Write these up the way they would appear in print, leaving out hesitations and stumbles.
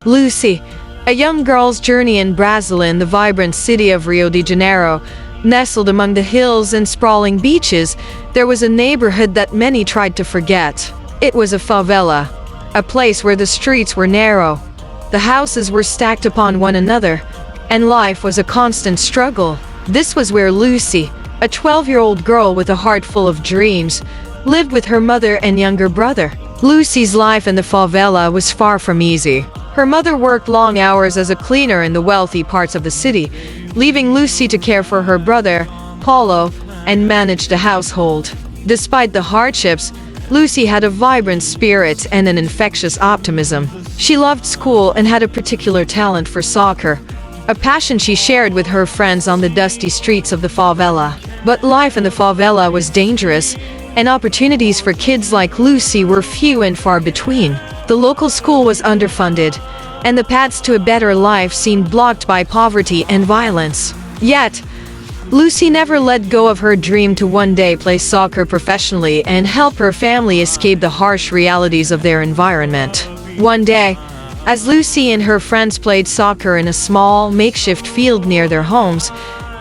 Lucy, a young girl's journey in Brazil, in the vibrant city of Rio de Janeiro. Nestled among the hills and sprawling beaches, there was a neighborhood that many tried to forget. It was a favela, a place where the streets were narrow, the houses were stacked upon one another, and life was a constant struggle. This was where Lucy, a 12-year-old girl with a heart full of dreams, lived with her mother and younger brother. Lucy's life in the favela was far from easy. Her mother worked long hours as a cleaner in the wealthy parts of the city, leaving Lucy to care for her brother, Paulo, and manage the household. Despite the hardships, Lucy had a vibrant spirit and an infectious optimism. She loved school and had a particular talent for soccer, a passion she shared with her friends on the dusty streets of the favela. But life in the favela was dangerous, and opportunities for kids like Lucy were few and far between. The local school was underfunded, and the paths to a better life seemed blocked by poverty and violence. Yet, Lucy never let go of her dream to one day play soccer professionally and help her family escape the harsh realities of their environment. One day, as Lucy and her friends played soccer in a small, makeshift field near their homes,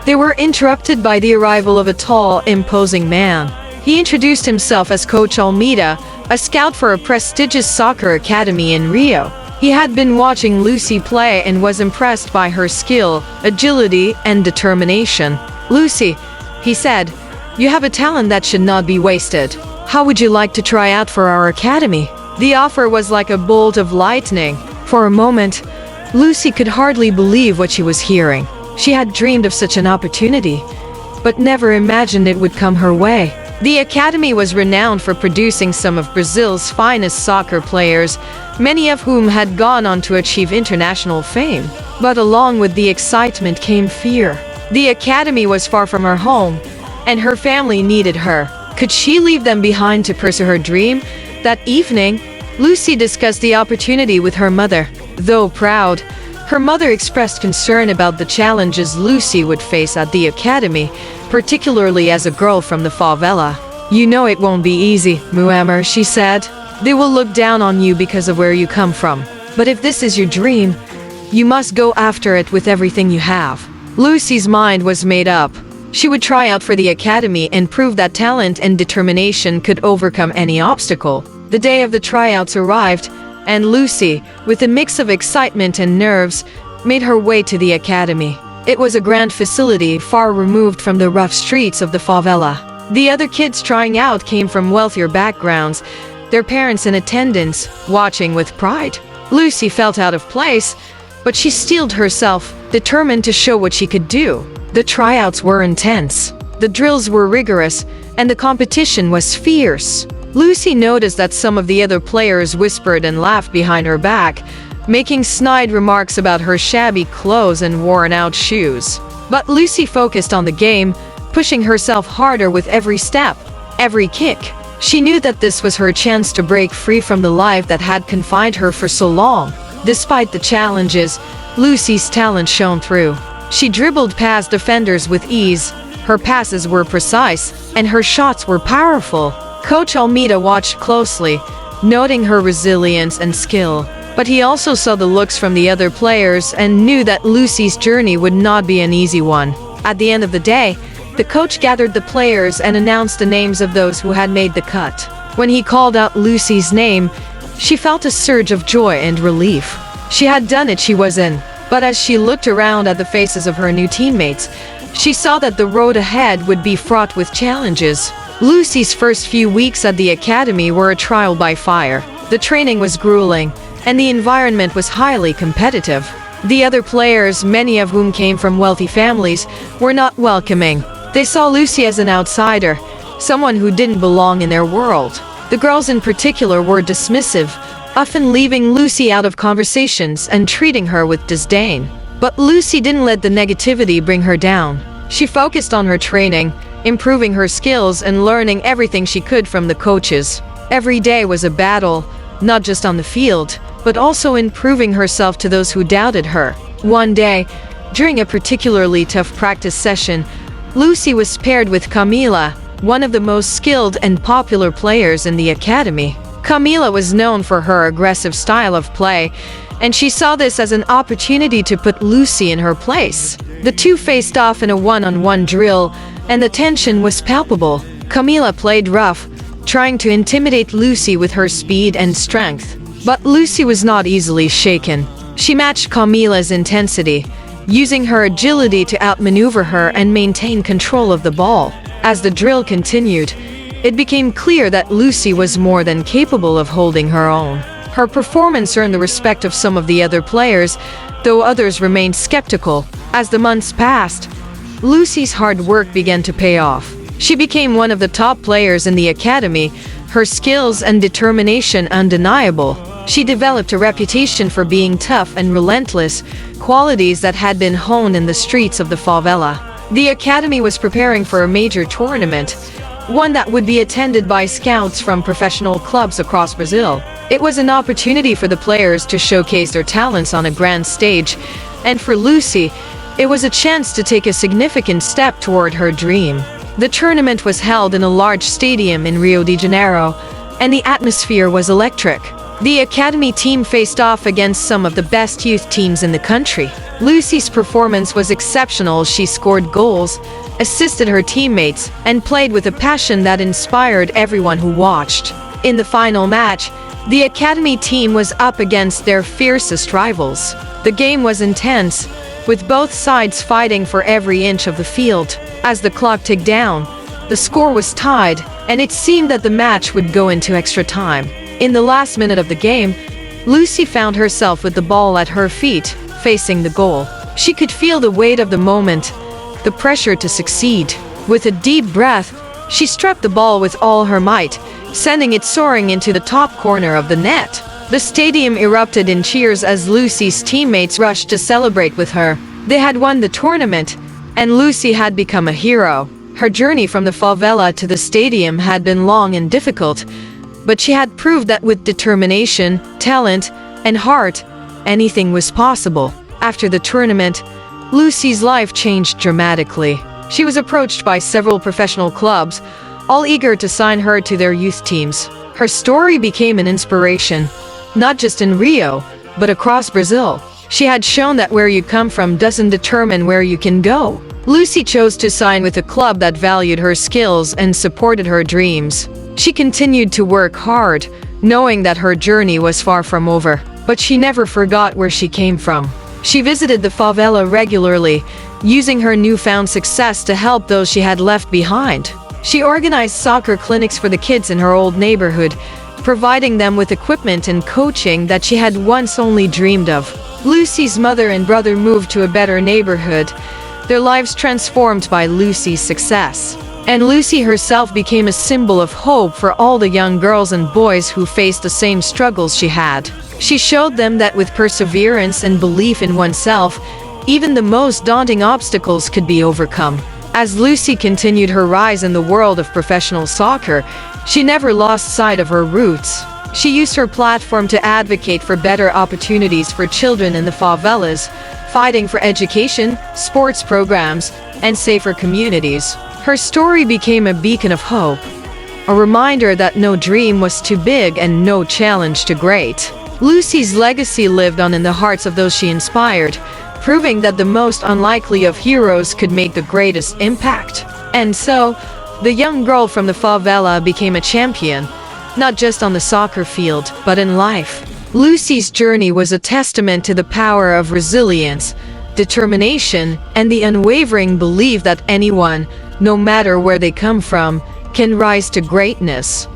they were interrupted by the arrival of a tall, imposing man. He introduced himself as Coach Almeida, a scout for a prestigious soccer academy in Rio. He had been watching Lucy play and was impressed by her skill, agility, and determination. "Lucy," he said, "you have a talent that should not be wasted. How would you like to try out for our academy?" The offer was like a bolt of lightning. For a moment, Lucy could hardly believe what she was hearing. She had dreamed of such an opportunity, but never imagined it would come her way. The academy was renowned for producing some of Brazil's finest soccer players, many of whom had gone on to achieve international fame. But along with the excitement came fear. The academy was far from her home, and her family needed her. Could she leave them behind to pursue her dream? That evening, Lucy discussed the opportunity with her mother. Though proud, her mother expressed concern about the challenges Lucy would face at the academy, particularly as a girl from the favela. "You know it won't be easy, Muammer," she said. "They will look down on you because of where you come from. But if this is your dream, you must go after it with everything you have." Lucy's mind was made up. She would try out for the academy and prove that talent and determination could overcome any obstacle. The day of the tryouts arrived, and Lucy, with a mix of excitement and nerves, made her way to the academy. It was a grand facility far removed from the rough streets of the favela. The other kids trying out came from wealthier backgrounds, their parents in attendance, watching with pride. Lucy felt out of place, but she steeled herself, determined to show what she could do. The tryouts were intense. The drills were rigorous, and the competition was fierce. Lucy noticed that some of the other players whispered and laughed behind her back, making snide remarks about her shabby clothes and worn-out shoes. But Lucy focused on the game, pushing herself harder with every step, every kick. She knew that this was her chance to break free from the life that had confined her for so long. Despite the challenges, Lucy's talent shone through. She dribbled past defenders with ease, her passes were precise, and her shots were powerful. Coach Almeida watched closely, noting her resilience and skill. But he also saw the looks from the other players and knew that Lucy's journey would not be an easy one. At the end of the day, the coach gathered the players and announced the names of those who had made the cut. When he called out Lucy's name, she felt a surge of joy and relief. She had done it, she was in. But as she looked around at the faces of her new teammates, she saw that the road ahead would be fraught with challenges. Lucy's first few weeks at the academy were a trial by fire. The training was grueling, and the environment was highly competitive. The other players, many of whom came from wealthy families, were not welcoming. They saw Lucy as an outsider, someone who didn't belong in their world. The girls in particular were dismissive, often leaving Lucy out of conversations and treating her with disdain. But Lucy didn't let the negativity bring her down. She focused on her training, improving her skills and learning everything she could from the coaches. Every day was a battle, not just on the field, but also in proving herself to those who doubted her. One day, during a particularly tough practice session, Lucy was paired with Camila, one of the most skilled and popular players in the academy. Camila was known for her aggressive style of play, and she saw this as an opportunity to put Lucy in her place. The two faced off in a one-on-one drill, and the tension was palpable. Camila played rough, trying to intimidate Lucy with her speed and strength. But Lucy was not easily shaken. She matched Camila's intensity, using her agility to outmaneuver her and maintain control of the ball. As the drill continued, it became clear that Lucy was more than capable of holding her own. Her performance earned the respect of some of the other players, though others remained skeptical. As the months passed, Lucy's hard work began to pay off. She became one of the top players in the academy, her skills and determination undeniable. She developed a reputation for being tough and relentless, qualities that had been honed in the streets of the favela. The academy was preparing for a major tournament, one that would be attended by scouts from professional clubs across Brazil. It was an opportunity for the players to showcase their talents on a grand stage, and for Lucy, it was a chance to take a significant step toward her dream. The tournament was held in a large stadium in Rio de Janeiro, and the atmosphere was electric. The academy team faced off against some of the best youth teams in the country. Lucy's performance was exceptional. She scored goals, assisted her teammates, and played with a passion that inspired everyone who watched. In the final match, the academy team was up against their fiercest rivals. The game was intense, with both sides fighting for every inch of the field. As the clock ticked down, the score was tied, and it seemed that the match would go into extra time. In the last minute of the game, Lucy found herself with the ball at her feet, facing the goal. She could feel the weight of the moment, the pressure to succeed. With a deep breath, she struck the ball with all her might, sending it soaring into the top corner of the net. The stadium erupted in cheers as Lucy's teammates rushed to celebrate with her. They had won the tournament, and Lucy had become a hero. Her journey from the favela to the stadium had been long and difficult, but she had proved that with determination, talent, and heart, anything was possible. After the tournament, Lucy's life changed dramatically. She was approached by several professional clubs, all eager to sign her to their youth teams. Her story became an inspiration, not just in Rio, but across Brazil. She had shown that where you come from doesn't determine where you can go. Lucy chose to sign with a club that valued her skills and supported her dreams. She continued to work hard, knowing that her journey was far from over. But she never forgot where she came from. She visited the favela regularly, using her newfound success to help those she had left behind. She organized soccer clinics for the kids in her old neighborhood, providing them with equipment and coaching that she had once only dreamed of. Lucy's mother and brother moved to a better neighborhood, their lives transformed by Lucy's success. And Lucy herself became a symbol of hope for all the young girls and boys who faced the same struggles she had. She showed them that with perseverance and belief in oneself, even the most daunting obstacles could be overcome. As Lucy continued her rise in the world of professional soccer, she never lost sight of her roots. She used her platform to advocate for better opportunities for children in the favelas, fighting for education, sports programs, and safer communities. Her story became a beacon of hope, a reminder that no dream was too big and no challenge too great. Lucy's legacy lived on in the hearts of those she inspired, proving that the most unlikely of heroes could make the greatest impact. And so, the young girl from the favela became a champion, not just on the soccer field, but in life. Lucy's journey was a testament to the power of resilience, determination, and the unwavering belief that anyone, no matter where they come from, can rise to greatness.